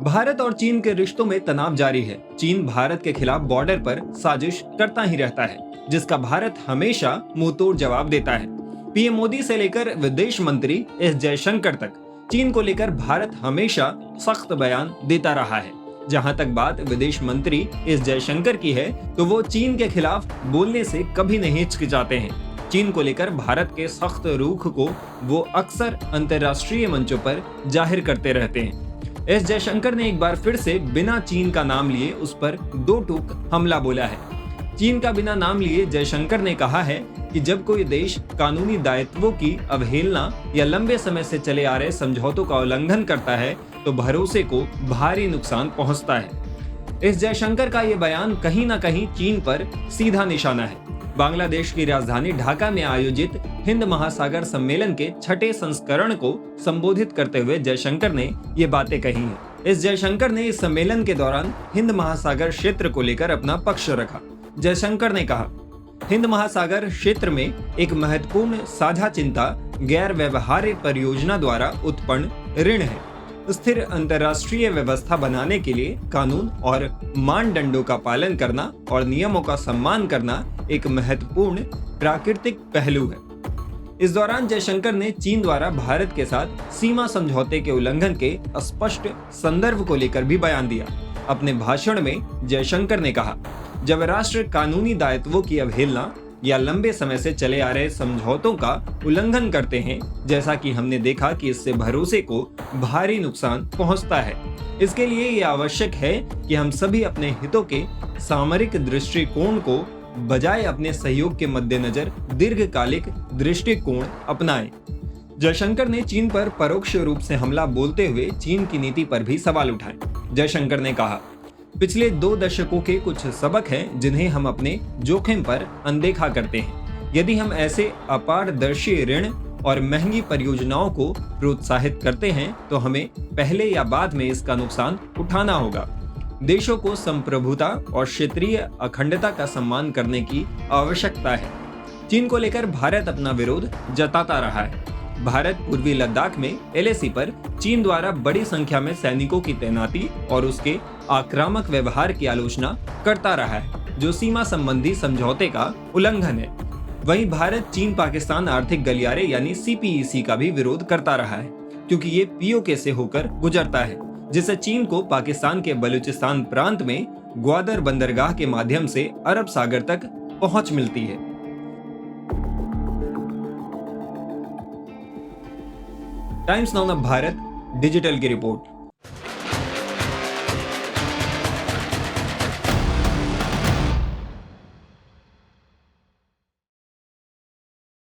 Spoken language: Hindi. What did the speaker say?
भारत और चीन के रिश्तों में तनाव जारी है। चीन भारत के खिलाफ बॉर्डर पर साजिश करता ही रहता है, जिसका भारत हमेशा मुंहतोड़ जवाब देता है। पीएम मोदी से लेकर विदेश मंत्री एस जयशंकर तक चीन को लेकर भारत हमेशा सख्त बयान देता रहा है। जहां तक बात विदेश मंत्री एस जयशंकर की है, तो वो चीन के खिलाफ बोलने से कभी नहीं हिचकिचाते हैं। चीन को लेकर भारत के सख्त रुख को वो अक्सर अंतर्राष्ट्रीय मंचों पर जाहिर करते रहते हैं। एस जयशंकर ने एक बार फिर से बिना चीन का नाम लिए उस पर दो टूक हमला बोला है। चीन का बिना नाम लिए जयशंकर ने कहा है कि जब कोई देश कानूनी दायित्वों की अवहेलना या लंबे समय से चले आ रहे समझौतों का उल्लंघन करता है तो भरोसे को भारी नुकसान पहुंचता है। इस जयशंकर का ये बयान कहीं न कहीं चीन पर सीधा निशाना है। बांग्लादेश की राजधानी ढाका में आयोजित हिंद महासागर सम्मेलन के छठे संस्करण को संबोधित करते हुए जयशंकर ने ये बातें कही हैं। इस जयशंकर ने इस सम्मेलन के दौरान हिंद महासागर क्षेत्र को लेकर अपना पक्ष रखा। जयशंकर ने कहा, हिंद महासागर क्षेत्र में एक महत्वपूर्ण साझा चिंता गैर व्यवहार्य परियोजना द्वारा उत्पन्न ऋण है। स्थिर अंतर्राष्ट्रीय व्यवस्था बनाने के लिए कानून और मानदंडों का पालन करना और नियमों का सम्मान करना एक महत्वपूर्ण प्राकृतिक पहलू है। इस दौरान जयशंकर ने चीन द्वारा भारत के साथ सीमा समझौते के उल्लंघन के स्पष्ट संदर्भ को लेकर भी बयान दिया। अपने भाषण में जयशंकर ने कहा, जब राष्ट्र कानूनी दायित्वों की अवहेलना या लंबे समय से चले आ रहे समझौतों का उल्लंघन करते हैं, जैसा कि हमने देखा कि इससे भरोसे को भारी नुकसान पहुंचता है। इसके लिए ये आवश्यक है कि हम सभी अपने हितों के सामरिक दृष्टिकोण को बजाय अपने सहयोग के मद्देनजर दीर्घकालिक दृष्टिकोण अपनाएं। जयशंकर ने चीन पर परोक्ष रूप से हमला बोलते हुए चीन की नीति पर भी सवाल उठाए। जयशंकर ने कहा, पिछले 2 दशकों के कुछ सबक हैं जिन्हें हम अपने जोखिम पर अनदेखा करते हैं। यदि हम ऐसे अपारदर्शी ऋण और महंगी परियोजनाओं को प्रोत्साहित करते हैं तो हमें पहले या बाद में इसका नुकसान उठाना होगा। देशों को संप्रभुता और क्षेत्रीय अखंडता का सम्मान करने की आवश्यकता है। चीन को लेकर भारत अपना विरोध जताता रहा है। भारत पूर्वी लद्दाख में एलएसी पर चीन द्वारा बड़ी संख्या में सैनिकों की तैनाती और उसके आक्रामक व्यवहार की आलोचना करता रहा है, जो सीमा संबंधी समझौते का उल्लंघन है। वहीं भारत चीन पाकिस्तान आर्थिक गलियारे यानी सीपीईसी का भी विरोध करता रहा है, क्योंकि ये पीओके से होकर गुजरता है, जिससे चीन को पाकिस्तान के बलूचिस्तान प्रांत में ग्वादर बंदरगाह के माध्यम से अरब सागर तक पहुंच मिलती है। टाइम्स नाउ भारत डिजिटल की रिपोर्ट।